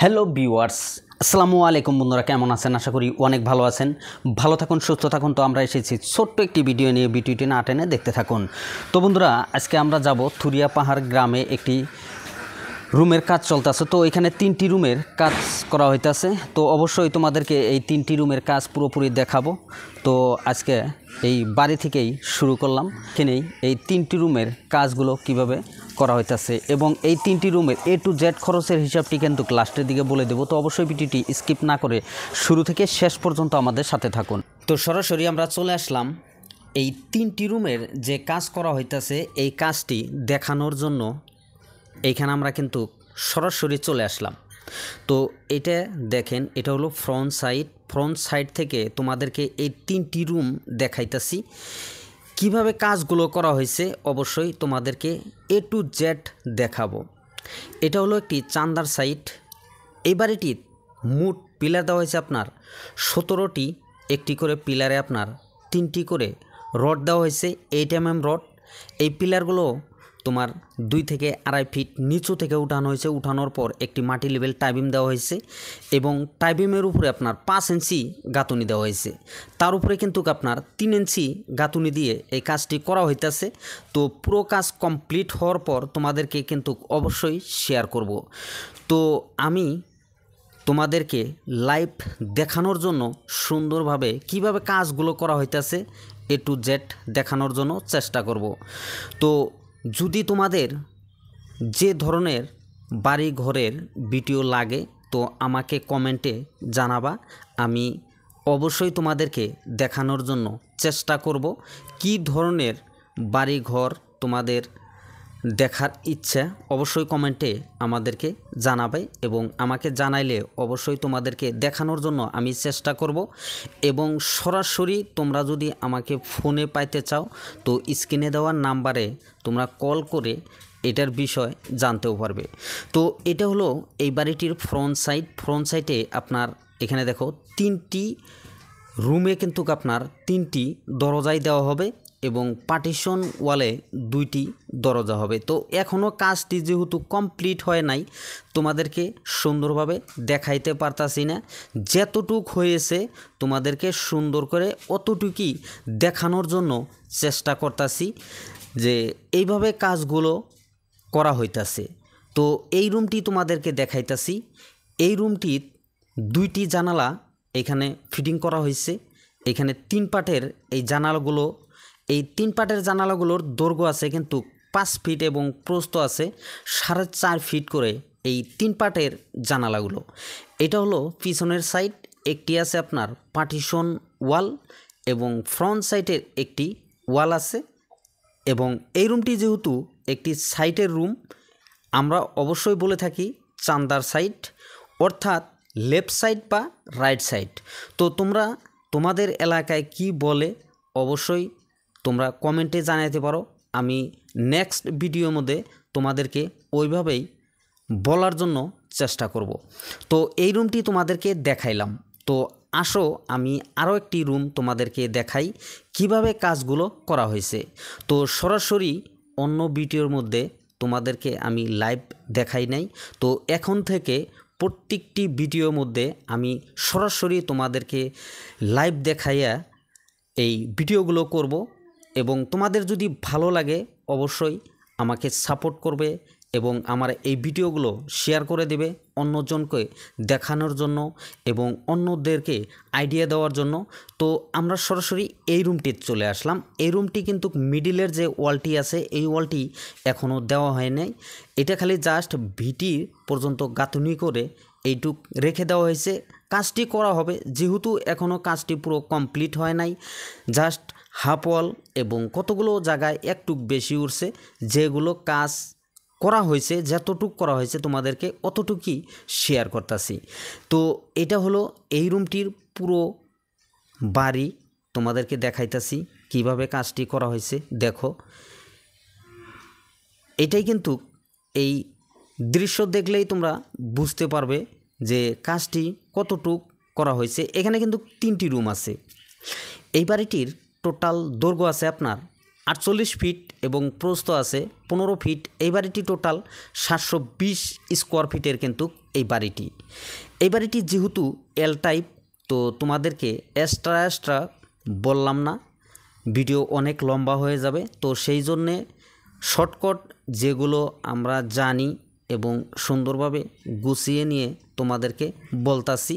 Hello viewers, আসসালামু আলাইকুম। বন্ধুরা কেমন আছেন? আশা করি অনেক ভালো আছেন। ভালো থাকুন, সুস্থ থাকুন। তো আমরা এসেছি ছোট্ট একটি ভিডিও নিয়ে, ভিডিওটি না টেনে দেখতে থাকুন। তো বন্ধুরা, আজকে আমরা যাব থুরিয়া পাহাড় গ্রামে। একটি রুমের কাজ চলতেছে। তো এখানে 3টি রুমের কাজ করা হইতেছে। তো অবশ্যই তোমাদেরকে এই 3টি রুমের কাজ পুরোপুরি দেখাবো। তো আজকে এই বাড়ি থেকেই শুরু করলাম। এখানেই এই 3টি রুমের কাজগুলো কিভাবে করা হইতেছে এবং এই 3টি রুমের A to Z খরচের হিসাবটি কিন্তু লাস্টের দিকে বলে দেবো। তো অবশ্যই ভিডিওটি স্কিপ না করে শুরু থেকে শেষ পর্যন্ত আমাদের সাথে থাকুন। তো সরাসরি আমরা চলে আসলাম এই 3টি রুমের যে কাজ করা হইতেছে এই কাজটি দেখানোর জন্য। এইখানে আমরা কিন্তু সরাসরি চলে আসলাম। তো এটা দেখেন, এটা হলো ফ্রন্ট সাইড থেকে তোমাদেরকে এই 3টি রুম দেখাইতেছি কিভাবে কাজগুলো করা হয়েছে। অবশ্যই তোমাদেরকে A to Z দেখাবো। এটা হলো একটি চান্দার সাইট। এই বাড়িটির মোট পিলার দেওয়া হয়েছে আপনার 17টি। একটি করে পিলারে আপনার 3টি করে রড দেওয়া হয়েছে, 8 mm রড। এই পিলারগুলো তোমার 2 থেকে 2.5 ফিট নিচু থেকে উঠানো হয়েছে। উঠানোর পর একটি মাটি লেভেল টাইবিম দেওয়া হয়েছে এবং টাইবিমের উপরে আপনার 5 ইঞ্চি গাঁথুনি দেওয়া হয়েছে। তার উপরে কিন্তু আপনার 3 ইঞ্চি গাঁথুনি দিয়ে এই কাজটি করা হইতেছে। তো পুরো কাজ কমপ্লিট হওয়ার পর তোমাদেরকে কিন্তু অবশ্যই শেয়ার করব। তো আমি তোমাদেরকে লাইভ দেখানোর জন্য সুন্দরভাবে কিভাবে কাজগুলো করা হইতেছে A to Z দেখানোর জন্য চেষ্টা করব। তো যদি তোমাদের যে ধরনের বাড়ি ঘরের ভিডিও লাগে তো আমাকে কমেন্টে জানাবা। আমি অবশ্যই তোমাদেরকে দেখানোর জন্য চেষ্টা করব। কি ধরনের বাড়ি ঘর তোমাদের দেখার ইচ্ছা অবশ্যই কমেন্টে আমাদেরকে জানাবে এবং আমাকে জানাইলে অবশ্যই তোমাদেরকে দেখানোর জন্য আমি চেষ্টা করব। এবং সরাসরি তোমরা যদি আমাকে ফোনে পাইতে চাও তো স্ক্রিনে দেওয়ার নাম্বারে তোমরা কল করে এটার বিষয় জানতেও পারবে। তো এটা হলো এই বাড়িটির ফ্রন্ট সাইডে আপনার এখানে দেখো 3টি রুমে কিন্তু আপনার 3টি দরজাই দেওয়া হবে এবং পার্টিশন ওয়ালে 2টি দরজা হবে। তো এখনও কাজটি যেহেতু কমপ্লিট হয় নাই তোমাদেরকে সুন্দরভাবে দেখাইতে পারতাছি না। যতটুক হয়েছে তোমাদেরকে সুন্দর করে অতটুকুই দেখানোর জন্য চেষ্টা করতাছি যে এইভাবে কাজগুলো করা হইতাছে। তো এই রুমটি তোমাদেরকে দেখাইতাছি। এই রুমটির 2টি জানালা এখানে ফিটিং করা হয়েছে। এখানে 3 পার্টের এই জানালাগুলো, এই 3 পার্টের জানালাগুলোর দৈর্ঘ্য আছে কিন্তু 5 ফিট এবং প্রস্থ আছে 4.5 ফিট করে এই 3 পার্টের জানালাগুলো। এটা হলো পিছনের সাইড। একটি আছে আপনার পার্টিশন ওয়াল এবং ফ্রন্ট সাইডের একটি ওয়াল আছে। এবং এই রুমটি যেহেতু একটি সাইটের রুম, আমরা অবশ্যই বলে থাকি চান্দার সাইড, অর্থাৎ লেফট সাইড বা রাইট সাইড। তো তোমরা তোমাদের এলাকায় কি বলে অবশ্যই তোমরা কমেন্টে জানাতে পারো। আমি নেক্সট ভিডিওর মধ্যে তোমাদেরকে ওইভাবেই বলার জন্য চেষ্টা করব। তো এই রুমটি তোমাদেরকে দেখাইলাম। তো আসো আমি আরও একটি রুম তোমাদেরকে দেখাই কিভাবে কাজগুলো করা হয়েছে। তো সরাসরি অন্য ভিডিওর মধ্যে তোমাদেরকে আমি লাইভ দেখাই নাই। তো এখন থেকে প্রত্যেকটি ভিডিওর মধ্যে আমি সরাসরি তোমাদেরকে লাইভ দেখাইয়া এই ভিডিওগুলো করব। এবং তোমাদের যদি ভালো লাগে অবশ্যই আমাকে সাপোর্ট করবে এবং আমার এই ভিডিওগুলো শেয়ার করে দেবে অন্যজনকে দেখানোর জন্য এবং অন্যদেরকে আইডিয়া দেওয়ার জন্য। তো আমরা সরাসরি এই রুমটিতে চলে আসলাম। এই রুমটি কিন্তু মিডিলের যে ওয়ালটি আছে এই ওয়ালটি এখনও দেওয়া হয় নাই। এটা খালি জাস্ট ভিটি পর্যন্ত গাঁথুনি করে এইটুক রেখে দেওয়া হয়েছে। কাজটি করা হবে যেহেতু এখনও কাজটি পুরো কমপ্লিট হয় নাই, জাস্ট হাফ ওয়াল এবং কতগুলো জায়গায় একটু বেশি উঠছে। যেগুলো কাজ করা হয়েছে, যতটুক করা হয়েছে তোমাদেরকে অতটুকুই শেয়ার করতেছি। তো এটা হলো এই রুমটির পুরো বাড়ি তোমাদেরকে দেখাইতেছি কিভাবে কাজটি করা হয়েছে। দেখো, এটাই কিন্তু এই দৃশ্য দেখলেই তোমরা বুঝতে পারবে যে কাজটি কতটুক করা হয়েছে। এখানে কিন্তু 3টি রুম আছে। এই বাড়িটির টোটাল দৈর্ঘ্য আছে আপনার 48 ফিট এবং প্রস্থ আছে 15 ফিট। এই বাড়িটি টোটাল 720 স্কোয়ার ফিটের কিন্তু এই বাড়িটি যেহেতু এল টাইপ, তো তোমাদেরকে এক্সট্রা বললাম না, ভিডিও অনেক লম্বা হয়ে যাবে। তো সেই জন্যে শর্টকাট যেগুলো আমরা জানি এবং সুন্দরভাবে গুছিয়ে নিয়ে তোমাদেরকে বলতাছি,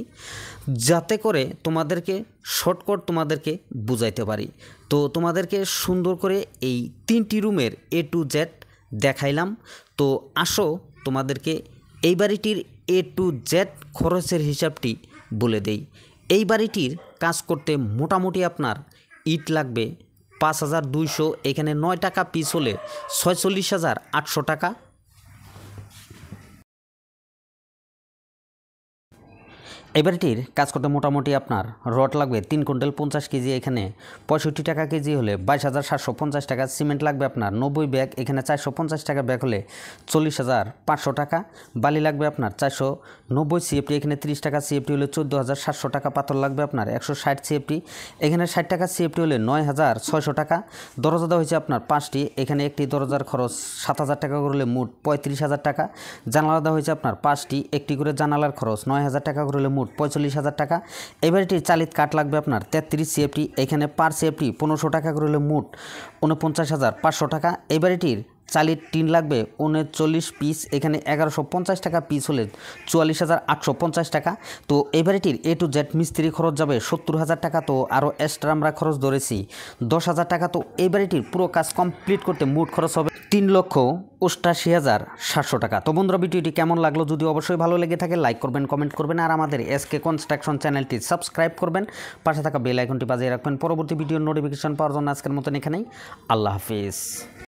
যাতে করে তোমাদেরকে শর্টকাট তোমাদেরকে বুঝাইতে পারি। তো তোমাদেরকে সুন্দর করে এই 3টি রুমের A to Z দেখাইলাম। তো আসো তোমাদেরকে এই বাড়িটির A to Z খরচের হিসাবটি বলে দেই। এই বাড়িটির কাজ করতে মোটামুটি আপনার ইট লাগবে 5200, এখানে 9 টাকা পিস হলে 46,800 টাকা। এই বাড়িটির কাজ করতে মোটামুটি আপনার রড লাগবে 3 কুইন্টাল 50 কেজি, এখানে 65 টাকা কেজি হলে 22,750 টাকা। সিমেন্ট লাগবে আপনার 90 ব্যাগ, এখানে 450 টাকা ব্যাগ হলে 40,500 টাকা। বালি লাগবে আপনার 490 CFT, এখানে 30 টাকা CFT হলে 14,700 টাকা। পাথর লাগবে আপনার 160 CFT, এখানে 60 টাকা CFT হলে 9,600 টাকা। দরজা দেওয়া হয়েছে আপনার 5টি, এখানে একটি দরজার খরচ 7,000 টাকা করলে মোট 35,000 টাকা। জানালা দেওয়া হয়েছে আপনার 5টি, একটি করে জানালার খরচ 9,000 টাকা করলে মোট 45,000 টাকা। এই বাড়িটির চালিত কাঠ লাগবে আপনার 33 CFT, এখানে পার CFT 1500 টাকা করলে মোট 49,500 টাকা। এই বাড়িটির চালিত টিন লাগবে 39 পিস, এখানে 1150 টাকা পিস হলে 44,850 টাকা। তো এই বাড়িটির A to Z মিস্ত্রি খরচ যাবে 70,000 টাকা। তো আরও এক্সট্রা আমরা খরচ ধরেছি 10,000 টাকা। তো এই বাড়িটির পুরো কাজ কমপ্লিট করতে মোট খরচ হবে 3,88,700 টাকা। তো বন্ধুরা, ভিডিওটি কেমন লাগলো যদি অবশ্যই ভালো লেগে থাকে লাইক করবেন, কমেন্ট করবেন, আর আমাদের SK কনস্ট্রাকশন চ্যানেলটি সাবস্ক্রাইব করবেন, পাশে থাকা বেল আইকনটি বাজিয়ে রাখবেন পরবর্তী ভিডিওর নোটিফিকেশন পাওয়ার জন্য। আজকের মতন এখানেই, আল্লাহ হাফিজ।